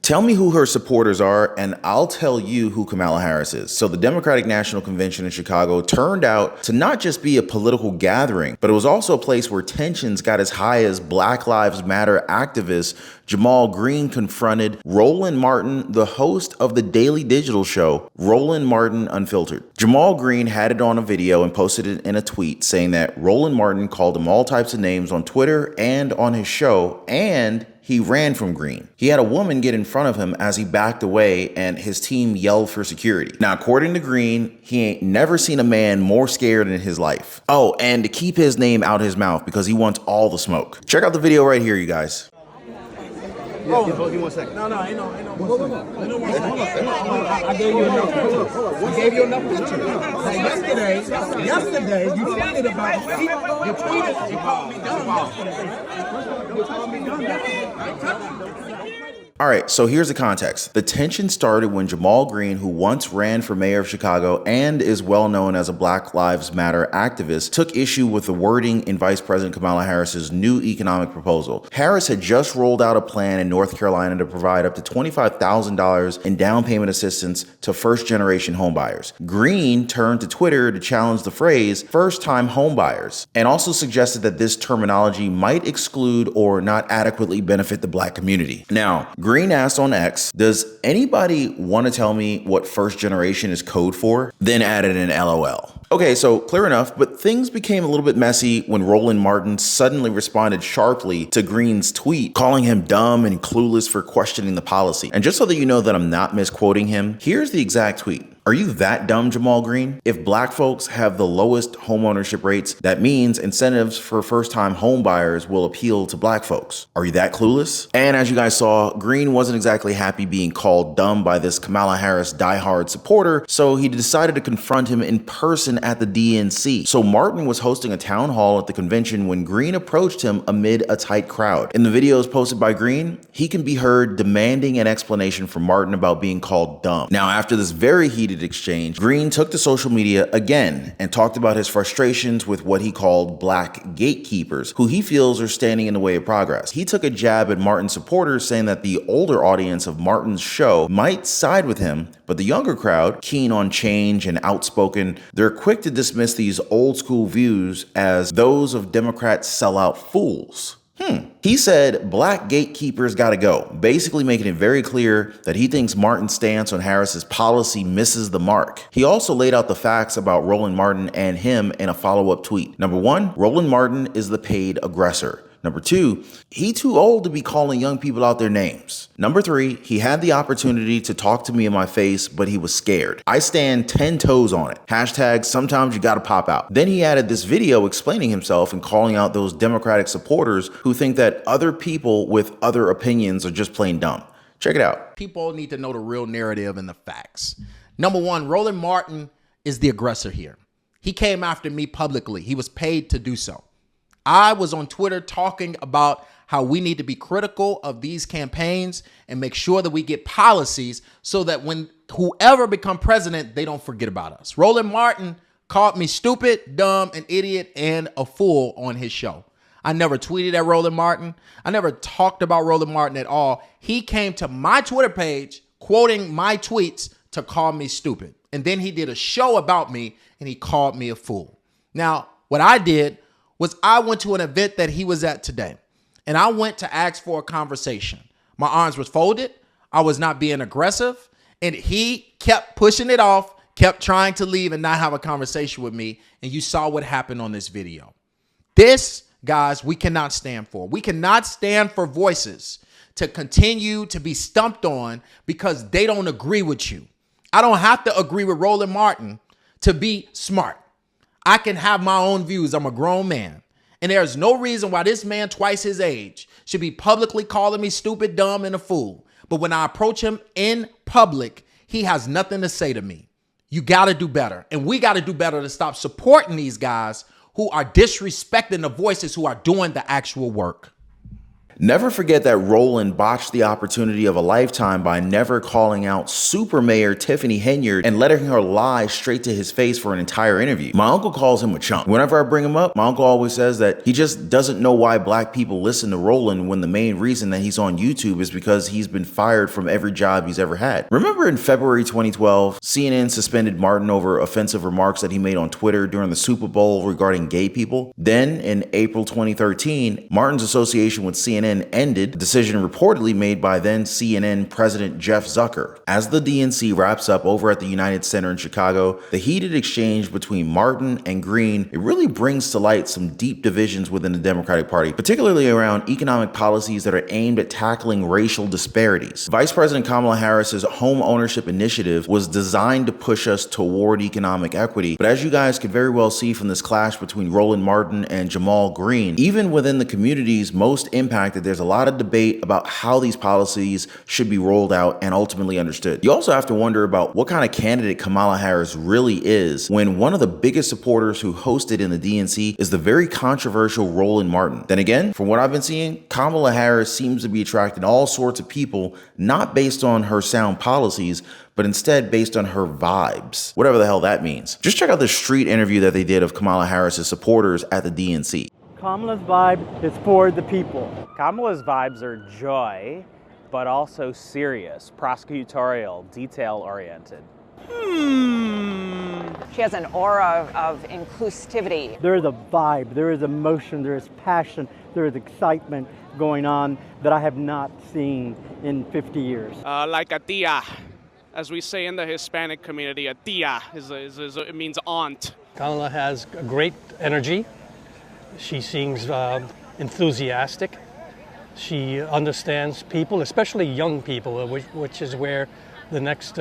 Tell me who her supporters are, and I'll tell you who Kamala Harris is. So the Democratic National Convention in Chicago turned out to not just be a political gathering, but it was also a place where tensions got as high as Black Lives Matter activist Jamal Green confronted Roland Martin, the host of the daily digital show, Roland Martin Unfiltered. Jamal Green had it on a video and posted it in a tweet saying that Roland Martin called him all types of names on Twitter and on his show, and he ran from Green. He had a woman get in front of him as he backed away, and his team yelled for security. Now, according to Green, he ain't never seen a man more scared in his life. Oh, and to keep his name out his mouth because he wants all the smoke. Check out the video right here, you guys. Oh, give me 1 second. No, ain't no. I gave you enough pictures. I gave you enough pictures. Yesterday, you tweeted about me. You tweeted, you called me dumb yesterday. You called me dumb yesterday. All right, so here's the context. The tension started when Jamal Green, who once ran for mayor of Chicago and is well known as a Black Lives Matter activist, took issue with the wording in Vice President Kamala Harris's new economic proposal. Harris had just rolled out a plan in North Carolina to provide up to $25,000 in down payment assistance to first-generation homebuyers. Green turned to Twitter to challenge the phrase first-time homebuyers and also suggested that this terminology might exclude or not adequately benefit the Black community. Now, Green asked on X, does anybody want to tell me what first generation is code for? Then added an LOL. Okay, so clear enough, but things became a little bit messy when Roland Martin suddenly responded sharply to Green's tweet, calling him dumb and clueless for questioning the policy. And just so that you know that I'm not misquoting him, here's the exact tweet. Are you that dumb, Jamal Green? If Black folks have the lowest homeownership rates, that means incentives for first-time home buyers will appeal to Black folks. Are you that clueless? And as you guys saw, Green wasn't exactly happy being called dumb by this Kamala Harris diehard supporter, so he decided to confront him in person at the DNC. So Martin was hosting a town hall at the convention when Green approached him amid a tight crowd. In the videos posted by Green, he can be heard demanding an explanation from Martin about being called dumb. Now, after this very heated exchange, Green took to social media again and talked about his frustrations with what he called Black gatekeepers, who he feels are standing in the way of progress. He took a jab at Martin's supporters, saying that the older audience of Martin's show might side with him, but the younger crowd, keen on change and outspoken, they're quick to dismiss these old school views as those of Democrats sellout fools. He said Black gatekeepers gotta go, basically making it very clear that he thinks Martin's stance on Harris's policy misses the mark. He also laid out the facts about Roland Martin and him in a follow-up tweet. Number one, Roland Martin is the paid aggressor. Number two, he too old to be calling young people out their names. Number three, he had the opportunity to talk to me in my face, but he was scared. I stand 10 toes on it. Hashtag sometimes you gotta pop out. Then he added this video explaining himself and calling out those Democratic supporters who think that other people with other opinions are just plain dumb. Check it out. People need to know the real narrative and the facts. Number one, Roland Martin is the aggressor here. He came after me publicly. He was paid to do so. I was on Twitter talking about how we need to be critical of these campaigns and make sure that we get policies so that when whoever become president, they don't forget about us. Roland Martin called me stupid, dumb, an idiot, and a fool on his show. I never tweeted at Roland Martin. I never talked about Roland Martin at all. He came to my Twitter page quoting my tweets to call me stupid. And then he did a show about me and he called me a fool. Now, what I did was I went to an event that he was at today, and I went to ask for a conversation. My arms were folded. I was not being aggressive, and he kept pushing it off, kept trying to leave and not have a conversation with me, and you saw what happened on this video. This, guys, we cannot stand for. We cannot stand for voices to continue to be stumped on because they don't agree with you. I don't have to agree with Roland Martin to be smart. I can have my own views. I'm a grown man. And there's no reason why this man twice his age should be publicly calling me stupid, dumb, and a fool. But when I approach him in public, he has nothing to say to me. You got to do better. And we got to do better to stop supporting these guys who are disrespecting the voices who are doing the actual work. Never forget that Roland botched the opportunity of a lifetime by never calling out Super Mayor Tiffany Henyard and letting her lie straight to his face for an entire interview. My uncle calls him a chump. Whenever I bring him up, my uncle always says that he just doesn't know why black people listen to Roland when the main reason that he's on YouTube is because he's been fired from every job he's ever had. Remember in February 2012, CNN suspended Martin over offensive remarks that he made on Twitter during the Super Bowl regarding gay people? Then in April 2013, Martin's association with CNN ended, a decision reportedly made by then CNN President Jeff Zucker. As the DNC wraps up over at the United Center in Chicago, the heated exchange between Martin and Green, it really brings to light some deep divisions within the Democratic Party, particularly around economic policies that are aimed at tackling racial disparities. Vice President Kamala Harris's home ownership initiative was designed to push us toward economic equity, but as you guys could very well see from this clash between Roland Martin and Jamal Green, even within the communities most impacted, there's a lot of debate about how these policies should be rolled out and ultimately understood. You also have to wonder about what kind of candidate Kamala Harris really is when one of the biggest supporters who hosted in the DNC is the very controversial Roland Martin. Then again, from what I've been seeing, Kamala Harris seems to be attracting all sorts of people, not based on her sound policies, but instead based on her vibes, whatever the hell that means. Just check out the street interview that they did of Kamala Harris's supporters at the DNC. Kamala's vibe is for the people. Kamala's vibes are joy, but also serious, prosecutorial, detail-oriented. She has an aura of inclusivity. There is a vibe, there is emotion, there is passion, there is excitement going on that I have not seen in 50 years. Like a tia, as we say in the Hispanic community, a tia it means aunt. Kamala has a great energy. She seems enthusiastic. She understands people, especially young people, which is where the next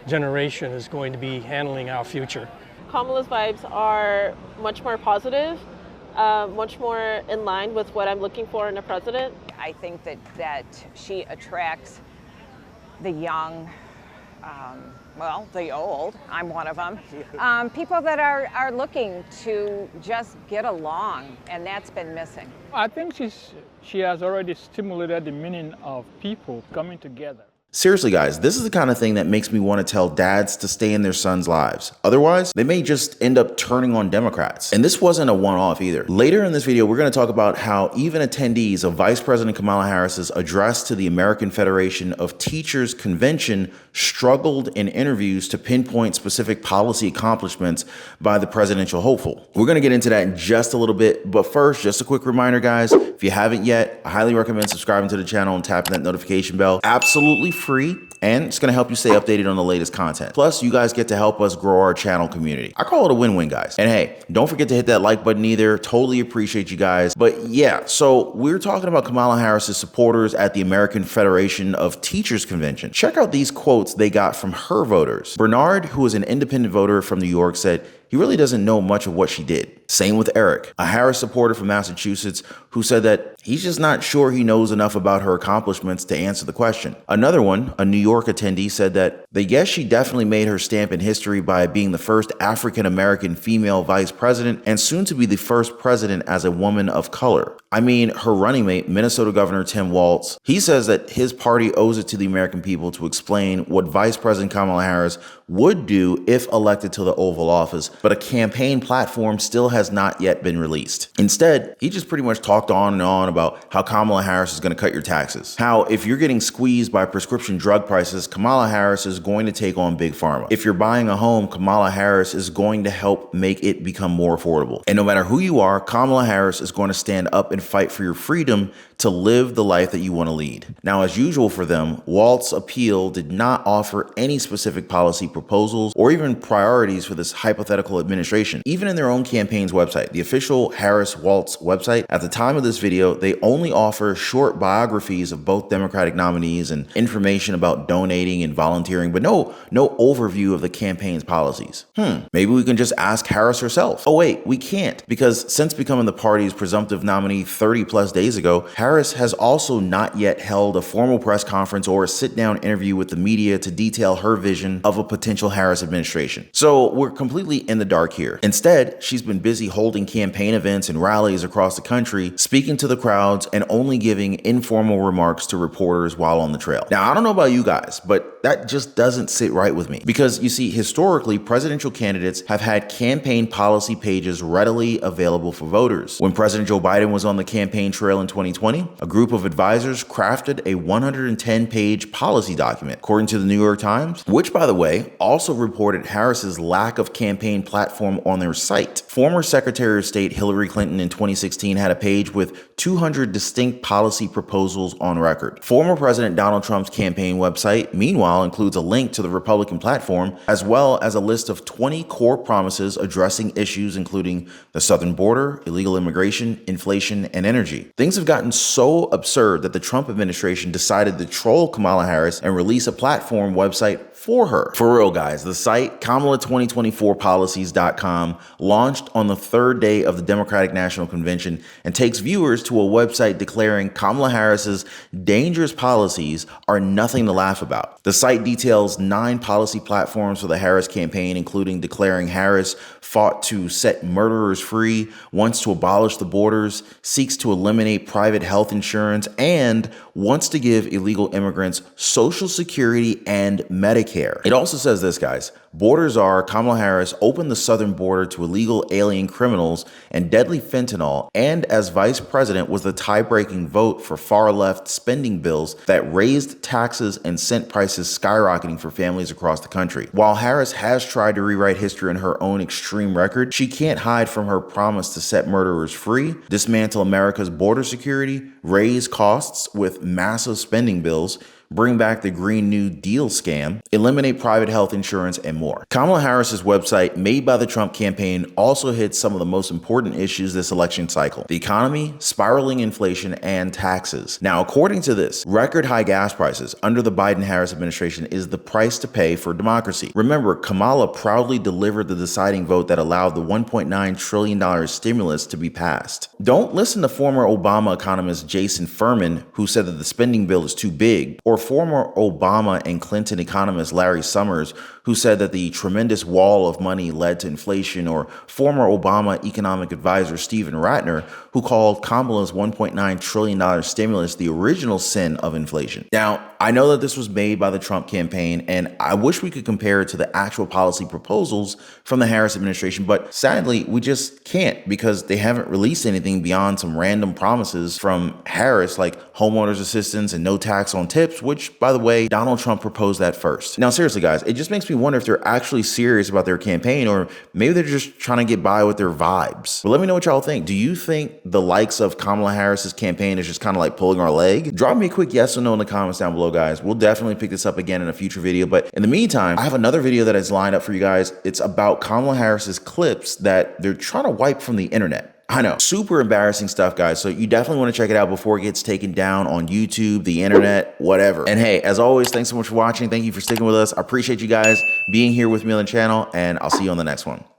generation is going to be handling our future. Kamala's vibes are much more positive, much more in line with what I'm looking for in a president. I think that she attracts the young, well, the old, I'm one of them, people that are looking to just get along, and that's been missing. I think she has already stimulated the meaning of people coming together. Seriously, guys, this is the kind of thing that makes me want to tell dads to stay in their sons' lives. Otherwise, they may just end up turning on Democrats. And this wasn't a one-off either. Later in this video, we're going to talk about how even attendees of Vice President Kamala Harris's address to the American Federation of Teachers Convention struggled in interviews to pinpoint specific policy accomplishments by the presidential hopeful. We're going to get into that in just a little bit. But first, just a quick reminder, guys, if you haven't yet, I highly recommend subscribing to the channel and tapping that notification bell. Absolutely free, and it's going to help you stay updated on the latest content. Plus, you guys get to help us grow our channel community. I call it a win-win, guys. And hey, don't forget to hit that like button either. Totally appreciate you guys. But yeah, so we're talking about Kamala Harris's supporters at the American Federation of Teachers Convention. Check out these quotes they got from her voters. Bernard, who is an independent voter from New York, said he really doesn't know much of what she did. Same with Eric, a Harris supporter from Massachusetts, who said that he's just not sure he knows enough about her accomplishments to answer the question. Another one, a New York attendee, said that they guess she definitely made her stamp in history by being the first African-American female vice president and soon to be the first president as a woman of color. I mean, her running mate, Minnesota Governor Tim Walz, he says that his party owes it to the American people to explain what Vice President Kamala Harris would do if elected to the Oval Office, but a campaign platform still has not yet been released. Instead, he just pretty much talked on and on about how Kamala Harris is going to cut your taxes. How if you're getting squeezed by prescription drug prices, Kamala Harris is going to take on Big Pharma. If you're buying a home, Kamala Harris is going to help make it become more affordable. And no matter who you are, Kamala Harris is going to stand up and fight for your freedom to live the life that you want to lead. Now, as usual for them, Walt's appeal did not offer any specific policy proposals or even priorities for this hypothetical administration. Even in their own campaign's website, the official Harris-Walz website, at the time of this video, they only offer short biographies of both Democratic nominees and information about donating and volunteering hearing, but no overview of the campaign's policies. Maybe we can just ask Harris herself. Oh wait, we can't, because since becoming the party's presumptive nominee 30 plus days ago, Harris has also not yet held a formal press conference or a sit-down interview with the media to detail her vision of a potential Harris administration. So we're completely in the dark here. Instead, she's been busy holding campaign events and rallies across the country, speaking to the crowds and only giving informal remarks to reporters while on the trail. Now, I don't know about you guys, but that just doesn't sit right with me, because you see, historically, presidential candidates have had campaign policy pages readily available for voters. When President Joe Biden was on the campaign trail in 2020, a group of advisors crafted a 110-page policy document, according to the New York Times, which, by the way, also reported Harris's lack of campaign platform on their site. Former Secretary of State Hillary Clinton in 2016 had a page with 200 distinct policy proposals on record. Former President Donald Trump's campaign website, meanwhile, includes a link to the Republican platform, as well as a list of 20 core promises addressing issues including the southern border, illegal immigration, inflation, and energy. Things have gotten so absurd that the Trump administration decided to troll Kamala Harris and release a platform website for her. For real, guys, the site Kamala2024policies.com launched on the third day of the Democratic National Convention and takes viewers to a website declaring Kamala Harris's dangerous policies are nothing to laugh about. The site details 9 policy platforms for the Harris campaign, including declaring Harris fought to set murderers free, wants to abolish the borders, seeks to eliminate private health insurance, and wants to give illegal immigrants Social Security and Medicare. It also says this, guys: borders are Kamala Harris opened the southern border to illegal alien criminals and deadly fentanyl, and as vice president was the tie-breaking vote for far-left spending bills that raised taxes and sent prices skyrocketing for families across the country. While Harris has tried to rewrite history in her own extreme record, she can't hide from her promise to set murderers free, dismantle America's border security, raise costs with massive spending bills, bring back the Green New Deal scam, eliminate private health insurance, and more. Kamala Harris's website, made by the Trump campaign, also hits some of the most important issues this election cycle: the economy, spiraling inflation, and taxes. Now, according to this, record high gas prices under the Biden-Harris administration is the price to pay for democracy. Remember, Kamala proudly delivered the deciding vote that allowed the $1.9 trillion stimulus to be passed. Don't listen to former Obama economist Jason Furman, who said that the spending bill is too big, or former Obama and Clinton economist Larry Summers, who said that the tremendous wall of money led to inflation, or former Obama economic advisor Stephen Ratner, who called Kamala's $1.9 trillion stimulus the original sin of inflation. Now, I know that this was made by the Trump campaign, and I wish we could compare it to the actual policy proposals from the Harris administration, but sadly, we just can't, because they haven't released anything beyond some random promises from Harris, like homeowners assistance and no tax on tips, which, by the way, Donald Trump proposed that first. Now, seriously, guys, it just makes me wonder if they're actually serious about their campaign, or maybe they're just trying to get by with their vibes. But let me know what y'all think. Do you think the likes of Kamala Harris's campaign is just kind of like pulling our leg? Drop me a quick yes or no in the comments down below, guys. We'll definitely pick this up again in a future video. But in the meantime, I have another video that is lined up for you guys. It's about Kamala Harris's clips that they're trying to wipe from the internet. I know, super embarrassing stuff, guys. So you definitely want to check it out before it gets taken down on YouTube, the internet, whatever. And hey, as always, thanks so much for watching. Thank you for sticking with us. I appreciate you guys being here with me on the channel, and I'll see you on the next one.